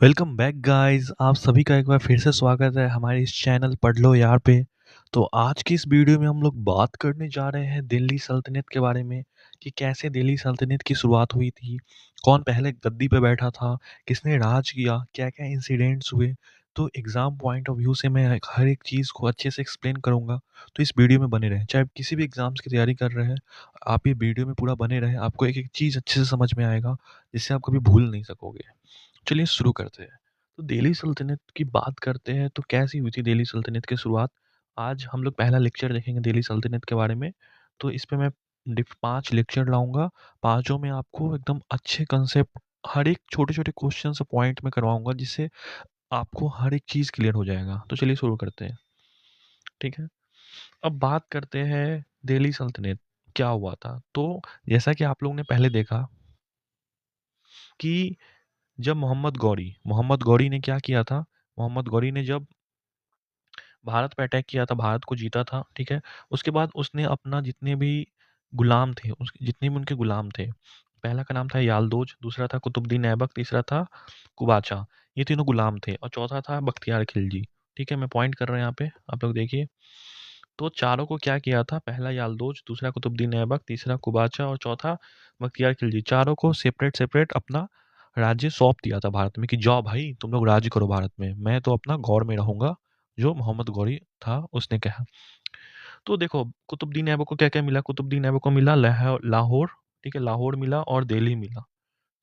Welcome back guys. आप सभी का एक बार फिर से स्वागत है हमारे इस चैनल पढ़ लो यार पे। तो आज की इस वीडियो में हम लोग बात करने जा रहे हैं दिल्ली सल्तनत के बारे में कि कैसे दिल्ली सल्तनत की शुरुआत हुई थी, कौन पहले गद्दी पे बैठा था, किसने राज किया, क्या-क्या इंसिडेंट्स हुए। तो एग्ज़ाम पॉइंट ऑफ व्यू से मैं हर एक चीज़ को अच्छे से एक्सप्लेन करूँगा। तो इस वीडियो में बने रहें। चाहे आप किसी भी एग्ज़ाम्स की तैयारी कर रहे हैं, आप ये वीडियो में पूरा बने रहें। आपको एक-एक चीज़ अच्छे से समझ में आएगा, जिससे आप कभी भूल नहीं सकोगे। चलिए शुरू करते हैं। तो दिल्ली सल्तनत की बात करते हैं तो कैसी हुई थी दिल्ली सल्तनत की शुरुआत। आज हम लोग पहला लेक्चर देखेंगे दिल्ली सल्तनत के बारे में। तो इस पे मैं 5 लेक्चर लाऊँगा, पाँचों में आपको एकदम अच्छे कंसेप्ट हर एक छोटे-छोटे क्वेश्चन से पॉइंट में करवाऊँगा, जिससे आपको हर एक चीज़ क्लियर हो जाएगा। तो चलिए शुरू करते हैं, ठीक है? अब बात करते हैं दिल्ली सल्तनत क्या हुआ था। तो जैसा कि आप लोगों ने पहले देखा कि जब मोहम्मद गौरी ने क्या किया था, मोहम्मद गौरी ने जब भारत पे अटैक किया था, भारत को जीता था, ठीक है? उसके बाद उसने अपना जितने भी गुलाम थे, उसके जितने भी उनके गुलाम थे, पहला का नाम था यालदोज, दूसरा था कुतुबुद्दीन ऐबक, तीसरा था कुबाचा। ये तीनों गुलाम थे और चौथा था बख्तियार खिलजी, ठीक है? मैं पॉइंट कर रहा हूँ यहाँ पे, आप लोग देखिए। तो चारों को क्या किया था, पहला यालदोज, दूसरा कुतुबुद्दीन ऐबक, तीसरा कुबाचा और चौथा बख्तियार खिलजी, चारों को सेपरेट-सेपरेट अपना राज्य सौंप दिया था भारत में कि जाओ भाई तुम लोग राज करो भारत में, मैं तो अपना गौर में रहूँगा, जो मोहम्मद गौरी था उसने कहा। तो देखो कुतुबुद्दीन ऐबक को क्या-क्या मिला, कुतुबुद्दीन ऐबक को मिला लाहौर, ठीक है? लाहौर मिला और दिल्ली मिला,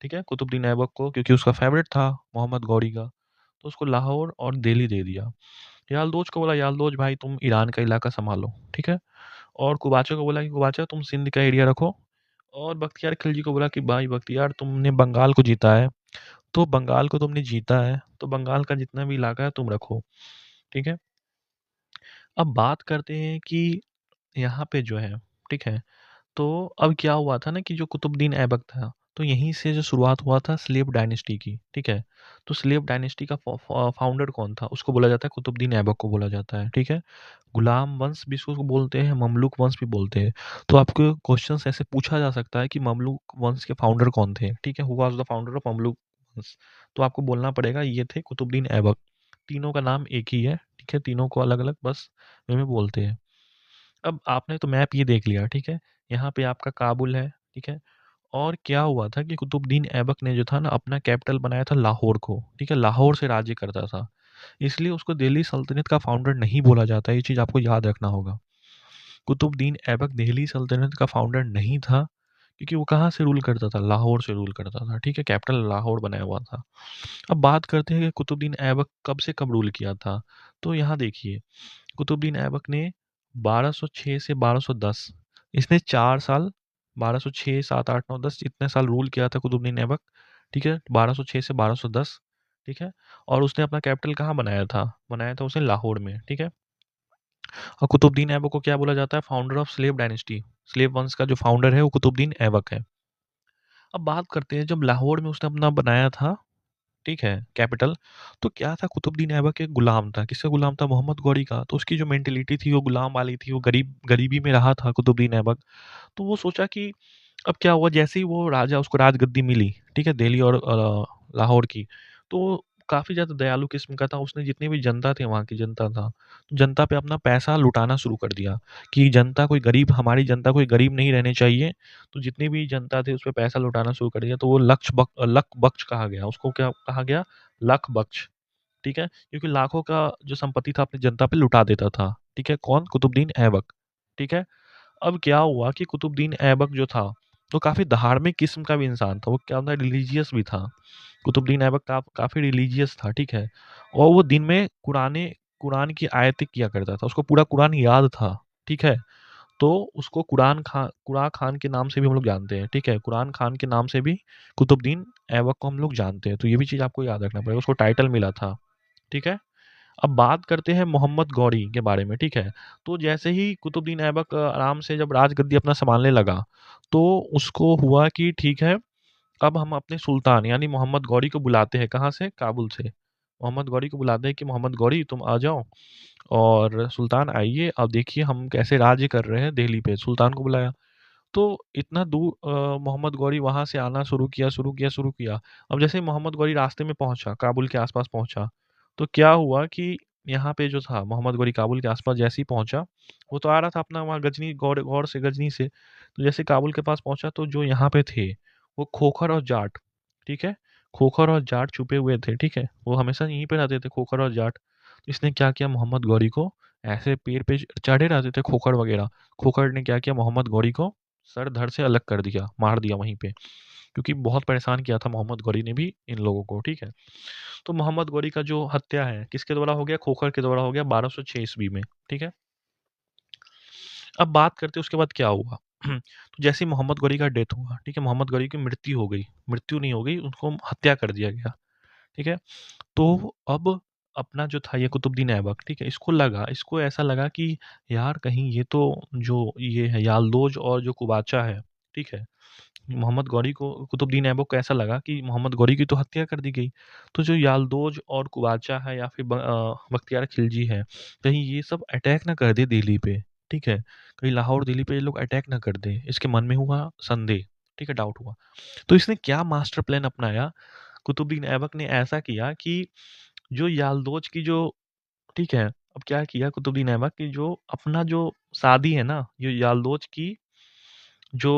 ठीक है? कुतुबुद्दीन ऐबक को क्योंकि उसका फ़ेवरेट था मोहम्मद गौरी का, तो उसको लाहौर और दिल्ली दे दिया। यालदोज को बोला यालदोज भाई तुम ईरान का इलाका सँभालो, ठीक है? और कुबाचा को बोला कि कुबाचा तुम सिंध का एरिया रखो और बख्तियार खिलजी को बोला कि भाई बख्तियार तुमने बंगाल को जीता है, तो बंगाल को तुमने जीता है, तो बंगाल का जितना भी इलाका है तुम रखो, ठीक है? अब बात करते हैं कि यहाँ पे जो है, ठीक है? तो अब क्या हुआ था ना कि जो कुतुबुद्दीन ऐबक था, तो यहीं से जो शुरुआत हुआ था स्लेव डायनेस्टी की, ठीक है? तो स्लेव डायनेस्टी का फाउंडर कौन था? उसको बोला जाता है कुतुबुद्दीन ऐबक को बोला जाता है, ठीक है? गुलाम वंश भी इसको बोलते हैं, ममलूक वंश भी बोलते हैं। तो आपको क्वेश्चंस ऐसे पूछा जा सकता है कि ममलूक वंश के फाउंडर कौन थे, ठीक है? Who was the founder of Mamluk वंश? तो आपको बोलना पड़ेगा ये थे कुतुबुद्दीन ऐबक। तीनों का नाम एक ही है, ठीक है? तीनों को अलग-अलग बस वे में बोलते हैं। अब आपने तो मैप ये देख लिया, ठीक है? यहाँ पे आपका काबुल है, ठीक है? और क्या हुआ था कि कुतुबुद्दीन ऐबक ने जो था ना अपना कैपिटल बनाया था लाहौर को, ठीक है? लाहौर से राज्य करता था। इसलिए उसको दिल्ली सल्तनत का फाउंडर नहीं बोला जाता, ये चीज़ आपको याद रखना होगा। कुतुबुद्दीन ऐबक दिल्ली सल्तनत का फाउंडर नहीं था, क्योंकि वो कहाँ से रूल करता था? लाहौर से रूल करता था, ठीक है? कैपिटल लाहौर बनाया हुआ था। अब बात करते हैं कि कुतुबुद्दीन ऐबक कब से कब रूल किया था? तो यहाँ देखिए, कुतुबुद्दीन ऐबक ने 1206 से 1210 इसने 4 साल 1206, 7, 8, 9, 10 इतने साल रूल किया था कुतुबुद्दीन ऐबक, ठीक है? 1206 से 1210, ठीक है? और उसने अपना कैपिटल कहाँ बनाया था? बनाया था उसने लाहौर में, ठीक है? और कुतुबुद्दीन ऐबक को क्या बोला जाता है? Founder of slave dynasty. Slave वंश का जो फाउंडर है वो कुतुबुद्दीन ऐबक है। अब बात करते हैं जब लाहौर में उसने अपना बनाया था, ठीक है, कैपिटल, तो क्या था कुतुबुद्दीन ऐबक एक गुलाम था। किसका गुलाम था? मोहम्मद गौरी का। तो उसकी जो मेंटालिटी थी वो गुलाम वाली थी, वो गरीबी में रहा था कुतुबुद्दीन ऐबक। तो वो सोचा कि अब क्या हुआ, जैसे ही वो राजा उसको राजगद्दी मिली, ठीक है, दिल्ली और लाहौर की, तो काफ़ी ज़्यादा दयालु किस्म का था। उसने जितनी भी जनता थी, वहाँ की जनता था, तो जनता पे अपना पैसा लुटाना शुरू कर दिया कि जनता कोई गरीब हमारी जनता कोई गरीब नहीं रहने चाहिए। तो जितनी भी जनता थी, उस पे पैसा लुटाना शुरू कर दिया। तो वो लख बख्श कहा गया। उसको क्या कहा गया? लख बख्श, ठीक है? क्योंकि लाखों का जो संपत्ति था अपनी जनता पे लुटा देता था, ठीक है? कौन? कुतुबुद्दीन ऐबक, ठीक है? अब क्या हुआ कि कुतुबुद्दीन ऐबक जो था, वो काफ़ी धार्मिक किस्म का भी इंसान था, वो क्या था रिलीजियस भी था। कुतुबुद्दीन ऐबक काफ़ी रिलीजियस था, ठीक है? और वो दिन में कुरान की आयतें किया करता था, उसको पूरा कुरान याद था, ठीक है? तो उसको कुरान खान के नाम से भी हम लोग जानते हैं, ठीक है? कुरान खान के नाम से भी कुतुबुद्दीन ऐबक को हम लोग जानते हैं, तो ये भी चीज़ आपको याद रखना पड़ेगा, उसको टाइटल मिला था, ठीक है? अब बात करते हैं मोहम्मद गौरी के बारे में, ठीक है? तो जैसे ही कुतुबुद्दीन ऐबक आराम से जब राजगद्दी अपना सँभालने लगा, तो उसको हुआ कि ठीक है, अब हम अपने सुल्तान यानी मोहम्मद गौरी को बुलाते हैं, कहाँ से? काबुल से। मोहम्मद गौरी को बुलाते हैं कि मोहम्मद गौरी तुम आ जाओ और सुल्तान आइए, अब देखिए हम कैसे राज्य कर रहे हैं दिल्ली पे, सुल्तान को बुलाया। तो इतना दूर मोहम्मद गौरी वहाँ से आना शुरू किया। अब जैसे ही मोहम्मद गौरी रास्ते में पहुँचा, काबुल के आस-पास पहुँचा, तो क्या हुआ कि यहाँ पे जो था मोहम्मद गौरी काबुल के आस-पास जैसे ही पहुँचा, वो तो आ रहा था अपना वहाँ गौर से गजनी से। तो जैसे काबुल के पास पहुँचा तो जो यहाँ पे थे, वो खोखर और जाट, ठीक है? खोखर और जाट छुपे हुए थे, ठीक है? वो हमेशा यहीं पे रहते थे खोखर और जाट। तो इसने क्या किया मोहम्मद गौरी को ऐसे पेड़ पे चढ़े रहते थे खोखर वगैरह। खोखर ने क्या किया मोहम्मद गौरी को सर धड़ से अलग कर दिया, मार दिया वहीं पे, क्योंकि बहुत परेशान किया था मोहम्मद गौरी ने भी इन लोगों को, ठीक है? तो मोहम्मद गौरी का जो हत्या है, किसके द्वारा हो गया? खोखर के द्वारा हो गया 1206 ईस्वी में, ठीक है? अब बात करते हैं उसके बाद क्या हुआ। तो जैसे ही मोहम्मद गौरी का डेथ हुआ, ठीक है? मोहम्मद गौरी की मृत्यु हो गई, मृत्यु नहीं हो गई, उनको हत्या कर दिया गया, ठीक है? तो अब अपना जो था ये कुतुबुद्दीन ऐबक, ठीक है? इसको ऐसा लगा कि यार कहीं ये तो जो ये है यालदोज और जो कुबाचा है, ठीक है? मोहम्मद गौरी को कुतुबुद्दीन ऐबक को ऐसा लगा कि मोहम्मद गौरी की तो हत्या कर दी गई, तो जो यालदोज और कुबाचा है या फिर बख्तियार खिलजी है, कहीं ये सब अटैक ना कर दे दिल्ली पे, ठीक है? कहीं लाहौर दिल्ली पे ये लोग अटैक ना कर दें, इसके मन में हुआ संदेह, ठीक है? डाउट हुआ। तो इसने क्या मास्टर प्लान अपनाया, कुतुबुद्दीन ऐबक ने ऐसा किया कि जो यालदोज की जो ठीक है, अब क्या किया कुतुबुद्दीन ऐबक कि जो अपना जो शादी है ना, ये यालदोज की जो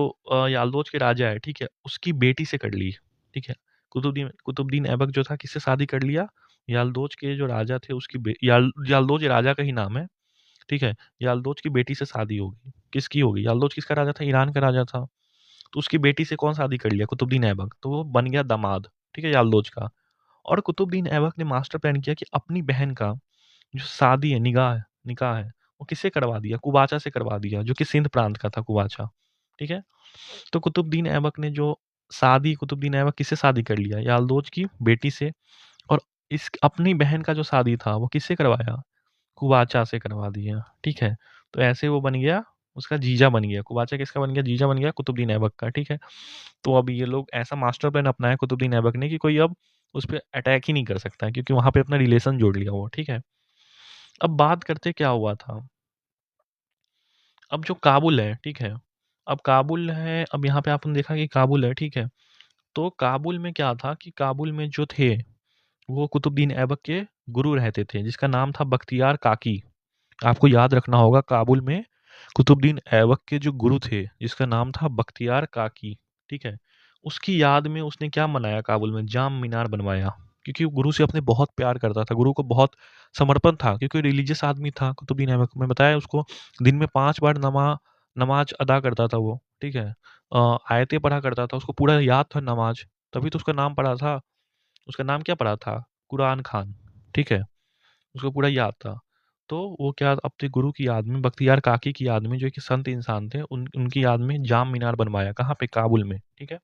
यालदोज के राजा है, ठीक है? उसकी बेटी से कर ली, ठीक है? कुतुबुद्दीन ऐबक जो था किससे शादी कर लिया? यालदोज के जो राजा थे उसकी यालदोज राजा का ही नाम है, ठीक है? यालदोज की बेटी से शादी हो गई। किसकी हो गई? यालदोज किसका राजा था? ईरान का राजा था। तो उसकी बेटी से कौन शादी कर लिया? कुतुबुद्दीन ऐबक। तो वो बन गया दामाद, ठीक है? यालदोज का। और कुतुबुद्दीन ऐबक ने मास्टर प्लान किया कि अपनी बहन का जो शादी है, निकाह है, वो किससे करवा दिया? कुबाचा से करवा दिया, जो कि सिंध प्रांत का था कुबाचा, ठीक है? तो कुतुबुद्दीन ऐबक ने जो कुतुबुद्दीन ऐबक किससे शादी कर लिया? यालदोज की बेटी से। और इस अपनी बहन का जो शादी था वो किससे करवाया? कुबाचा से करवा दिया, ठीक है? तो ऐसे वो बन गया, उसका जीजा बन गया। कुबाचा किसका बन गया? जीजा बन गया कुतुबुद्दीन ऐबक का, ठीक है? तो अब ये लोग ऐसा मास्टर प्लान अपनाया कुतुबुद्दीन ऐबक ने कि कोई अब उस पे अटैक ही नहीं कर सकता है, क्योंकि वहाँ पे अपना रिलेशन जोड़ लिया वो, ठीक है? अब बात करते क्या हुआ था। अब जो काबुल है, ठीक है? अब काबुल है, अब यहाँ पे आपने देखा कि काबुल है, ठीक है? तो काबुल में क्या था कि काबुल में जो थे, वो कुतुबुद्दीन ऐबक के गुरु रहते थे, जिसका नाम था बख्तियार काकी। आपको याद रखना होगा काबुल में कुतुबुद्दीन ऐबक के जो गुरु थे, जिसका नाम था बख्तियार काकी, ठीक है? उसकी याद में उसने क्या मनाया काबुल में? जाम मीनार बनवाया, क्योंकि वो गुरु से अपने बहुत प्यार करता था, गुरु को बहुत समर्पण था, क्योंकि रिलीजियस आदमी था कुतुबुद्दीन ऐबक। मैं बताया उसको दिन में 5 बार नमाज़ अदा करता था वो, ठीक है? आयतें पढ़ा करता था, उसको पूरा याद था नमाज़, तभी तो उसका नाम पड़ा था। उसका नाम क्या पड़ा था? कुरान खान, ठीक है? उसको पूरा याद था। तो वो क्या अपने गुरु की याद में, बख्तियार काकी की याद में, जो कि संत इंसान थे, उनकी याद में जाम मीनार बनवाया। कहाँ पे? काबुल में, ठीक है?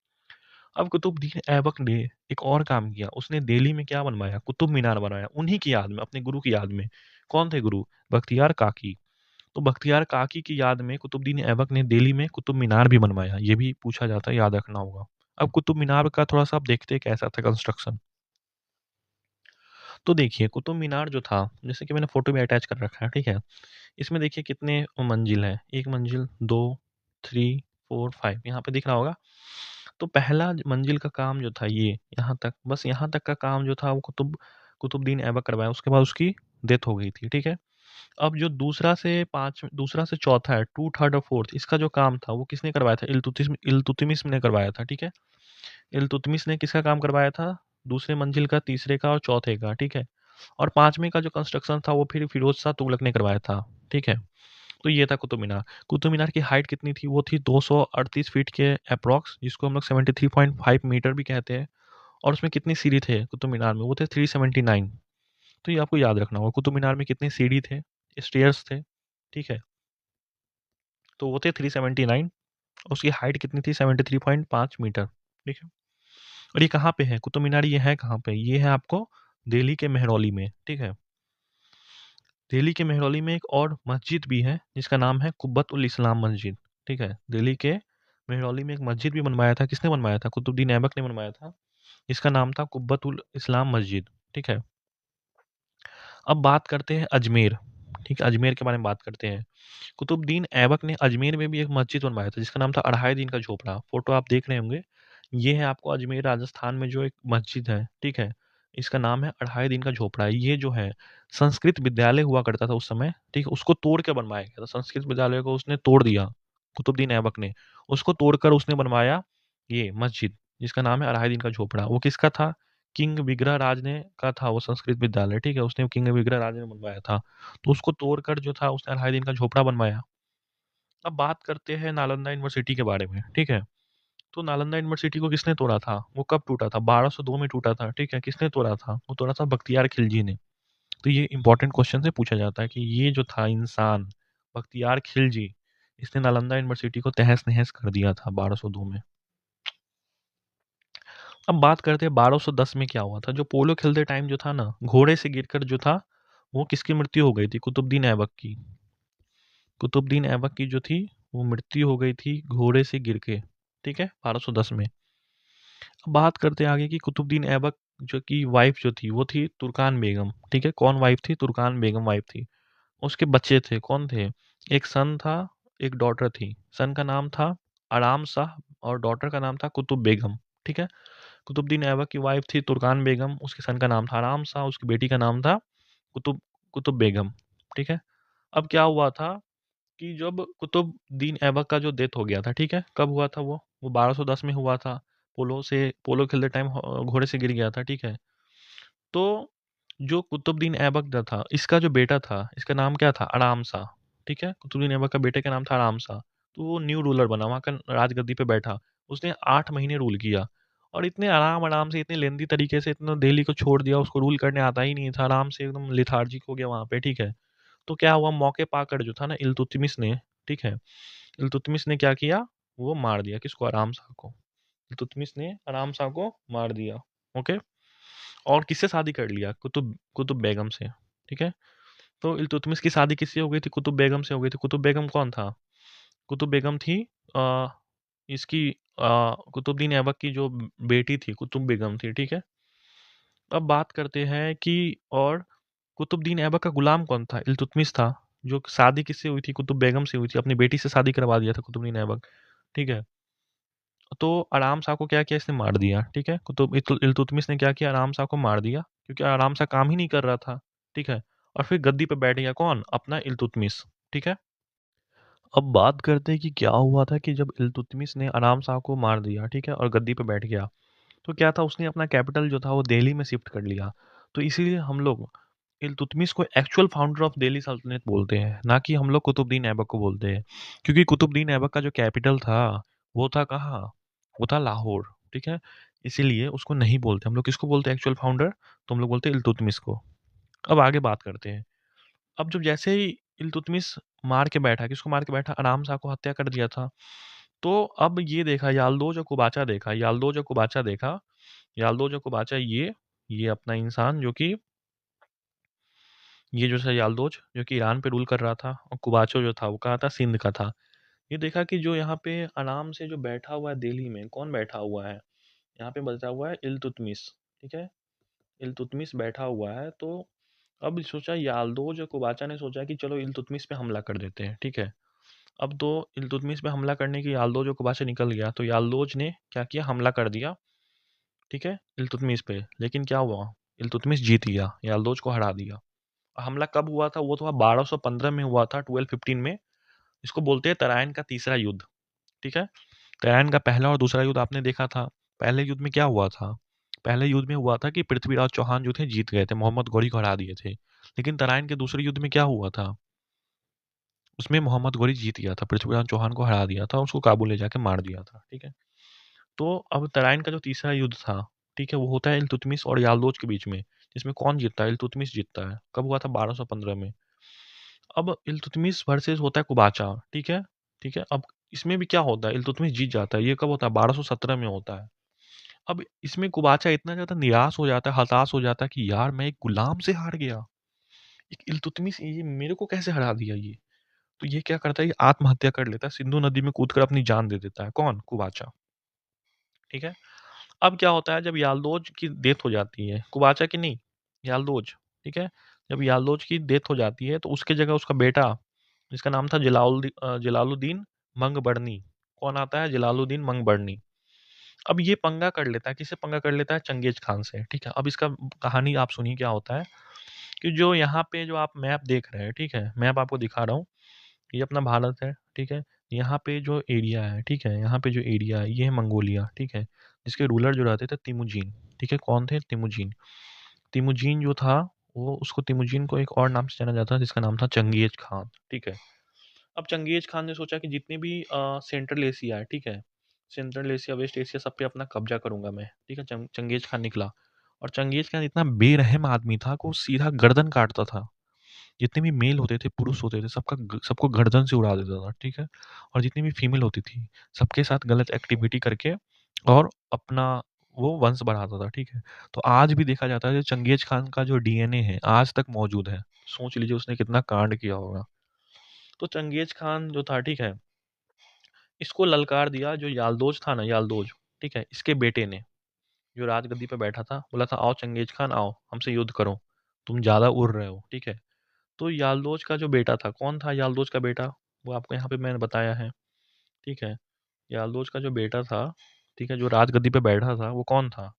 अब कुतुबुद्दीन ऐबक ने एक और काम किया, उसने दिल्ली में क्या बनवाया? कुतुब मीनार बनवाया, उन्हीं की याद में, अपने गुरु की याद में। कौन थे गुरु? बख्तियार काकी। तो बख्तियार काकी की याद में कुतुबुद्दीन ऐबक ने दिल्ली में कुतुब मीनार भी बनवाया। ये भी पूछा जाता है, याद रखना होगा। अब कुतुब मीनार का थोड़ा-सा आप देखते हैं कैसा था कंस्ट्रक्शन। तो देखिए कुतुब मीनार जो था, जैसे कि मैंने फ़ोटो भी अटैच कर रखा है, ठीक है? इसमें देखिए कितने मंजिल हैं, 1 मंजिल, 2, 3, 4, 5 यहाँ पे दिख रहा होगा। तो पहला मंजिल का काम जो था ये, यहाँ तक, बस यहाँ तक का काम जो था वो कुतुबुद्दीन ऐबक करवाया, उसके बाद उसकी डेथ हो गई थी, ठीक है? अब जो दूसरा से चौथा है, 2, 3 और 4th, इसका जो काम था वो किसने करवाया था? इल्तुतमिश ने करवाया था, ठीक है? इल्तुतमिश ने किसका काम करवाया था? दूसरे मंजिल का, तीसरे का और चौथे का, ठीक है? और 5वें का जो कंस्ट्रक्शन था वो फिर फिरोज़ शाह तुगलक ने करवाया था, ठीक है? तो ये था कुतुब मीनार। कुतुब मीनार की हाइट कितनी थी? वो थी 238 फीट के एप्रॉक्स, जिसको हम लोग 73.5 मीटर भी कहते हैं। और उसमें कितनी सीढ़ी थे कुतुब मीनार में? वो थे 379। तो ये आपको याद रखना होगा, कुतुब मीनार में कितने सीढ़ी थे, स्टेयर्स थे, ठीक है? तो वो थे 379। उसकी हाइट कितनी थी? 73.5 मीटर, ठीक है? और ये कहाँ पे है कुतुब मीनार? ये है कहाँ पे? ये है आपको दिल्ली के मेहरौली में, ठीक है? दिल्ली के मेहरौली में एक और मस्जिद भी है, जिसका नाम है कुब्बत उल इस्लाम मस्जिद, ठीक है? दिल्ली के मेहरौली में एक मस्जिद भी बनवाया था, किसने बनवाया था? कुतुबुद्दीन ऐबक ने बनवाया था, इसका नाम था कुब्बत उल इस्लाम मस्जिद, ठीक है? अब बात करते हैं अजमेर, ठीक है, अजमेर के बारे में बात करते हैं। कुतुबुद्दीन ऐबक ने अजमेर में भी एक मस्जिद बनवाया था जिसका नाम था अढ़ाई दिन का झोपड़ा। फ़ोटो आप देख रहे होंगे। ये है आपको अजमेर राजस्थान में जो एक मस्जिद है, ठीक है? इसका नाम है अढ़ाई दिन का झोपड़ा। ये जो है संस्कृत विद्यालय हुआ करता था उस समय, ठीक है? उसको तोड़ के बनवाया गया था। संस्कृत विद्यालय को उसने तोड़ दिया, कुतुबुद्दीन ऐबक ने। उसको तोड़कर उसने बनवाया ये मस्जिद, जिसका नाम है अढ़ाई दिन का झोपड़ा। वो किसका था? किंग विग्रहराज ने का था वो संस्कृत विद्यालय, ठीक है? उसने किंग विग्रहराज ने बनवाया था। तो उसको तोड़कर जो था उसने अढ़ाई दिन का झोपड़ा बनवाया। अब बात करते हैं नालंदा यूनिवर्सिटी के बारे में, ठीक है? तो नालंदा यूनिवर्सिटी को किसने तोड़ा था? वो कब टूटा था? 1202 में टूटा था, ठीक है? किसने तोड़ा था? वो तोड़ा था बख्तियार खिलजी ने। तो ये इंपॉर्टेंट क्वेश्चन से पूछा जाता है कि ये जो था इंसान, बख्तियार खिलजी, इसने नालंदा यूनिवर्सिटी को तहस-नहस कर दिया था 1202 में। अब बात करते हैं 1210 में क्या हुआ था। जो पोलो खेलते टाइम जो था ना, घोड़े से गिरकर जो था, वो किसकी मृत्यु हो गई थी? कुतुबुद्दीन ऐबक की। कुतुबुद्दीन ऐबक की जो थी, वो मृत्यु हो गई थी घोड़े से गिर के, ठीक है? 1210 में। अब बात करते हैं आगे कि कुतुबुद्दीन ऐबक जो की वाइफ जो थी, वो थी तुर्कान बेगम, ठीक है? कौन वाइफ थी? तुर्कान बेगम वाइफ थी। उसके बच्चे थे, कौन थे? एक सन था, एक डॉटर थी। सन का नाम था आराम शाह और डॉटर का नाम था कुतुब बेगम, ठीक है? कुतुबुद्दीन ऐबक की वाइफ थी तुर्कान बेगम, उसके सन का नाम था आराम शाह, उसकी बेटी का नाम था कुतुब कुतुब बेगम, ठीक है? अब क्या हुआ था कि जब कुतुबुद्दीन ऐबक का जो डेथ हो गया था, ठीक है? कब हुआ था वो? वो 1210 में हुआ था। पोलो खेलते टाइम घोड़े से गिर गया था, ठीक है? तो जो कुतुबुद्दीन ऐबक जो था, इसका जो बेटा था, इसका नाम क्या था? आराम शाह, ठीक है? कुतुबुद्दीन ऐबक का बेटे का नाम था आराम शाह। तो वो न्यू रूलर बना, वहाँ का राजगद्दी पे बैठा। उसने 8 महीने रूल किया और इतने आराम-आराम से, इतने लेंदी तरीके से इतना दिल्ली को छोड़ दिया, उसको रूल करने आता ही नहीं था। आराम से एकदम लेथार्जिक हो गया वहाँ पे, ठीक है? तो क्या हुआ, मौके पाकर जो था ना इल्तुतमिश ने, ठीक है? इल्तुतमिश ने क्या किया? वो मार दिया किसको? आराम शाह को। इल्तुतमिश ने आराम शाह को मार दिया, ओके? और किससे शादी कर लिया? कुतुब कुतुब बेगम से, ठीक है? तो इल्तुतमिश की शादी किससे हो गई थी? कुतुब बेगम से हो गई थी। कुतुब बेगम कौन था? कुतुब बेगम थी अ, इसकी कुतुबुद्दीन ऐबक की जो बेटी थी, कुतुब बेगम थी, ठीक है? अब बात करते हैं कि और कुतुबुद्दीन ऐबक का गुलाम कौन था? इल्तुतमिश था। जो शादी किससे हुई थी? कुतुब बेगम से हुई थी। अपनी बेटी से शादी करवा दिया था कुतुबुद्दीन ऐबक, ठीक है? तो आराम शाह को क्या किया? इसने मार दिया, ठीक है? इल्तुतमिश ने क्या किया? आराम शाह को मार दिया क्योंकि आराम शाह काम ही नहीं कर रहा था, ठीक है? और फिर गद्दी पे बैठ गया कौन? अपना इल्तुतमिश, ठीक है? अब बात करते हैं कि क्या हुआ था कि जब इल्तुतमिश ने आराम शाह को मार दिया, ठीक है? और गद्दी पे बैठ गया, तो क्या था, उसने अपना कैपिटल जो था वो दिल्ली में शिफ्ट कर लिया। तो इसीलिए हम लोग इल्तुतमिश को एक्चुअल फाउंडर ऑफ दिल्ली सल्तनत बोलते हैं, ना कि हम लोग कुतुबुद्दीन ऐबक को बोलते हैं। क्योंकि कुतुबुद्दीन ऐबक का जो कैपिटल था, वो था कहाँ? वो था लाहौर, ठीक है? इसीलिए उसको नहीं बोलते। हम लोग किसको बोलते हैं एक्चुअल फाउंडर? तो हम लोग बोलते हैं इल्तुतमिश को। अब आगे बात करते हैं। अब जब जैसे ही इल्तुतमिश मार के बैठा, किसको मार के बैठा? आराम शाह को हत्या कर दिया था। तो अब ये देखा याल्दोज और कुबाचा देखा, याल्दोज और कुबाचा देखा। याल्दोज और कुबाचा ये अपना इंसान जो कि ये जो था याल्दोज जो कि ईरान पे रूल कर रहा था, और कुबाचो जो था वो कहाँ था? सिंध का था। ये देखा कि जो यहाँ पे आराम से जो बैठा हुआ है दिल्ली में, कौन बैठा हुआ है? यहाँ पे बैठा हुआ है इल्तुतमिश, ठीक है? इल्तुतमिश बैठा हुआ है। तो अब सोचा याल्दोज और कुबाचा ने सोचा कि चलो इल्तुतमिश पे हमला कर देते हैं, ठीक है? अब तो इल्तुतमिश पे हमला करने की याल्दोज और कुबाचा निकल गया, तो याल्दोज ने क्या किया? हमला कर दिया, ठीक है? इल्तुतमिश पे। लेकिन क्या हुआ? इल्तुतमिश जीत गया, याल्दोज को हरा दिया। हमला कब हुआ था? वो तो 1215 में हुआ था, 1215 में। इसको बोलते हैं तराइन का तीसरा युद्ध, ठीक है? तराइन का पहला और दूसरा युद्ध आपने देखा था। पहले युद्ध में क्या हुआ था? पहले युद्ध में हुआ था कि पृथ्वीराज चौहान जो थे जीत गए थे, मोहम्मद गौरी को हरा दिए थे। लेकिन तराइन के दूसरे युद्ध में क्या हुआ था? उसमें मोहम्मद गौरी जीत गया था, पृथ्वीराज चौहान को हरा दिया था, उसको काबुल ले जाके मार दिया था, ठीक है? तो अब तराइन का जो तीसरा युद्ध था, ठीक है, वो होता है इल्तुतमिश और याल्दोज के बीच में, जिसमें कौन जीतता है? इल्तुतमिश जीतता है। कब हुआ था? 1215 में। अब इल्तुतमिश वर्सेस होता है कुबाचा, ठीक है? ठीक है? अब इसमें भी क्या होता है? इल्तुतमिश जीत जाता है। ये कब होता है? 1217 में होता है। अब इसमें कुबाचा इतना ज़्यादा निराश हो जाता है, हताश हो जाता है कि यार मैं एक गुलाम से हार गया। एक इल्तुतमिश ये मेरे को कैसे हरा दिया ये? तो ये क्या करता है? ये आत्महत्या कर लेता है, सिंधु नदी में कूदकर अपनी जान दे देता है। कौन? कुबाचा, ठीक है? अब क्या होता है जब याल्दोज की डेथ हो जाती है, कुबाचा की नहीं, याल्दोज, ठीक है? जब यालदोज की डेथ हो जाती है तो उसके जगह उसका बेटा, जिसका नाम था जलालुद्दीन मंगबर्नी, कौन आता है? जलालुद्दीन मंगबर्नी। अब ये पंगा कर लेता है, किससे पंगा कर लेता है? चंगेज खान से, ठीक है। अब इसका कहानी आप सुनिए क्या होता है कि जो यहाँ पे जो आप मैप देख रहे हैं, ठीक है, मैप आपको दिखा रहा हूँ, ये अपना भारत है, ठीक है। यहाँ पे जो एरिया है, ठीक है, यहाँ पे जो एरिया है ये है मंगोलिया, ठीक है, जिसके रूलर जो रहते थे तिमुजिन, ठीक है। कौन थे? तिमुजिन। तिमुजिन जो था, वो उसको तिमुजिन को एक और नाम से जाना जाता है जिसका नाम था चंगेज खान, ठीक है। अब चंगेज खान ने सोचा कि जितने भी सेंट्रल एशिया है, ठीक है, सेंट्रल एशिया, वेस्ट एशिया, सब पे अपना कब्जा करूंगा मैं, ठीक है। चंगेज खान निकला, और चंगेज खान इतना बेरहम आदमी था कि वो सीधा गर्दन काटता था। जितने भी मेल होते थे, पुरुष होते थे, सबको गर्दन से उड़ा देता था, ठीक है। और जितनी भी फीमेल होती थी, सबके साथ गलत एक्टिविटी करके और अपना वो वंश बढ़ाता था, ठीक है। तो आज भी देखा जाता है, जो चंगेज खान का जो डीएनए है आज तक मौजूद है। सोच लीजिए उसने कितना कांड किया होगा। तो चंगेज खान जो था, ठीक है, इसको ललकार दिया जो यालदोज था ना, यालदोज, ठीक है, इसके बेटे ने, जो राजगद्दी पे बैठा था, बोला था, आओ चंगेज खान आओ, हमसे युद्ध करो, तुम ज्यादा उड़ रहे हो, ठीक है। तो यालदोज का जो बेटा था, कौन था यालदोज का बेटा? वो आपको यहाँ पे मैंने बताया है, ठीक है। यालदोज का जो बेटा था, ठीक है, जो राजगद्दी पे बैठा था, वो कौन था?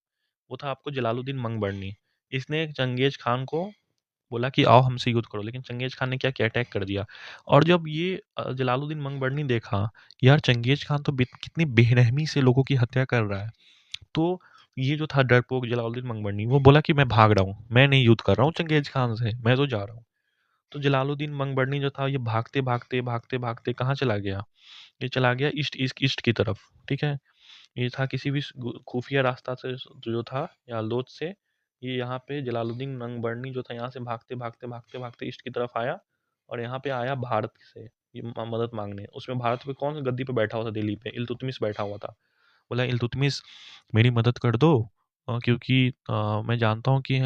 वो था आपको जलालुद्दीन मंगबर्नी। इसने चंगेज खान को बोला कि आओ हमसे युद्ध करो, लेकिन चंगेज खान ने क्या किया? अटैक कर दिया। और जब ये जलालुद्दीन मंगबर्नी देखा कि यार चंगेज खान तो कितनी बेरहमी से लोगों की हत्या कर रहा है, तो ये जो था डरपोक जलालुद्दीन मंगबर्नी, वो बोला कि मैं भाग रहा हूँ, मैं नहीं युद्ध कर रहा हूँ चंगेज खान से, मैं तो जा रहा हूँ। तो जलालुद्दीन मंगबर्नी जो था, ये भागते भागते भागते भागते कहाँ चला गया? ये चला गया ईस्ट ईस्ट ईस्ट की तरफ, ठीक है। ये था किसी भी खुफिया रास्ता से जो था यालदोज से, ये यहाँ पे जलालुद्दीन मंगबर्नी जो था, यहाँ से भागते भागते भागते भागते ईस्ट की तरफ आया, और यहाँ पे आया भारत से ये मदद मांगने। उसमें भारत पे कौन गद्दी पे बैठा हुआ था? दिल्ली पे इल्तुतमिश बैठा हुआ था। बोला, इल्तुतमिश मेरी मदद कर दो, क्योंकि मैं जानता हूँ कि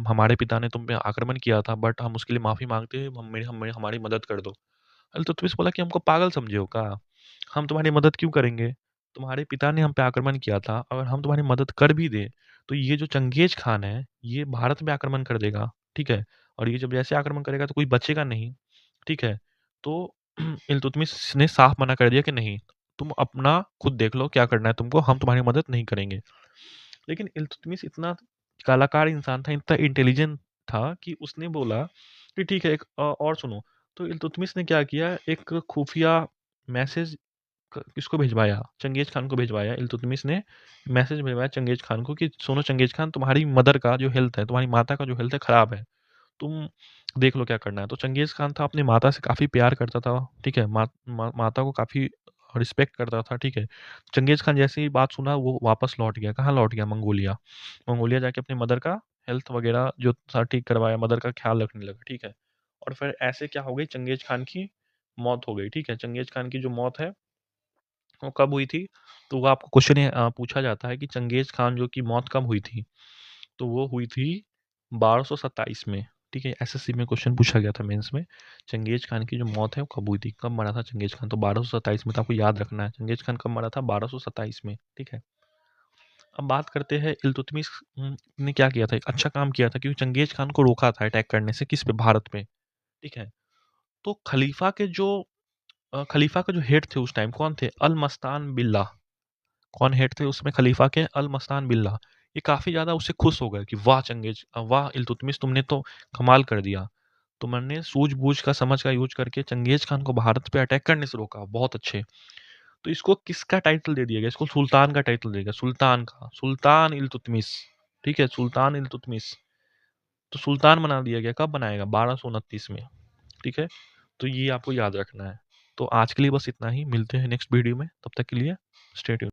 हमारे पिता ने तुम पे आक्रमण किया था, बट हम उसके लिए माफ़ी मांगते हैं, हमारी मदद कर दो। इल्तुतमिश बोला कि हमको पागल समझे हो क्या? हम तुम्हारी मदद क्यों करेंगे? तुम्हारे पिता ने हम पे आक्रमण किया था, अगर हम तुम्हारी मदद कर भी दें, तो ये जो चंगेज खान है, ये भारत पे आक्रमण कर देगा, ठीक है। और ये जब जैसे आक्रमण करेगा तो कोई बचेगा नहीं, ठीक है। तो इल्तुतमिश ने साफ मना कर दिया कि नहीं, तुम अपना खुद देख लो क्या करना है तुमको, हम तुम्हारी मदद नहीं करेंगे। लेकिन इल्तुतमिश इतना कलाकार इंसान था, इतना इंटेलिजेंट था कि उसने बोला कि ठीक है, एक और सुनो। तो इल्तुतमिश ने क्या किया, एक खुफिया मैसेज किसको भिजवाया? चंगेज खान को भिजवाया। इल्तुतमिश ने मैसेज भिजवाया चंगेज खान को कि सुनो चंगेज खान, तुम्हारी मदर का जो हेल्थ है, तुम्हारी माता का जो हेल्थ है, खराब है, तुम देख लो क्या करना है। तो चंगेज खान था, अपनी माता से काफ़ी प्यार करता था, ठीक है, माता को काफ़ी रिस्पेक्ट करता था, ठीक है। चंगेज खान जैसे ही बात सुना, वो वापस लौट गया। कहाँ लौट गया? मंगोलिया। मंगोलिया जाके अपनी मदर का हेल्थ वगैरह जो था ठीक करवाया, मदर का ख्याल रखने लगा, ठीक है। और फिर ऐसे क्या हो गई, चंगेज खान की मौत हो गई, ठीक है। चंगेज खान की जो मौत है, वो कब हुई थी? तो वो आपको क्वेश्चन पूछा जाता है कि चंगेज खान जो की मौत कब हुई थी, तो वो हुई थी 1227 में, ठीक है। एसएससी में क्वेश्चन पूछा गया था मेंस में, चंगेज खान की जो मौत है वो कब हुई थी, कब मरा था चंगेज खान? तो 1227 में, तो आपको याद रखना है चंगेज खान कब मरा था, 1227 में, ठीक है। अब बात करते हैं इल्तुतमिश ने क्या किया था, एक अच्छा काम किया था, क्योंकि चंगेज खान को रोका था अटैक करने से, किस पे? भारत पे, ठीक है। तो खलीफा के जो हेड थे उस टाइम, कौन थे? अल मस्तान बिल्ला। कौन हेड थे उसमें खलीफा के? अल मस्तान बिल्ला। ये काफ़ी ज़्यादा उससे खुश हो गए कि वाह इल्तुतमिश, तुमने तो कमाल कर दिया, तुमने सूझबूझ का, समझ का यूज करके चंगेज खान को भारत पे अटैक करने से रोका, बहुत अच्छे। तो इसको किसका टाइटल दे दिया गया? इसको सुल्तान का टाइटल दिया गया, सुल्तान का, सुल्तान इल्तुतमिश, ठीक है, सुल्तान इल्तुतमिश। तो सुल्तान बना दिया गया, कब बनाएगा? 1229 में, ठीक है। तो ये आपको याद रखना है। तो आज के लिए बस इतना ही, मिलते हैं नेक्स्ट वीडियो में, तब तक के लिए स्टे ट्यून्ड।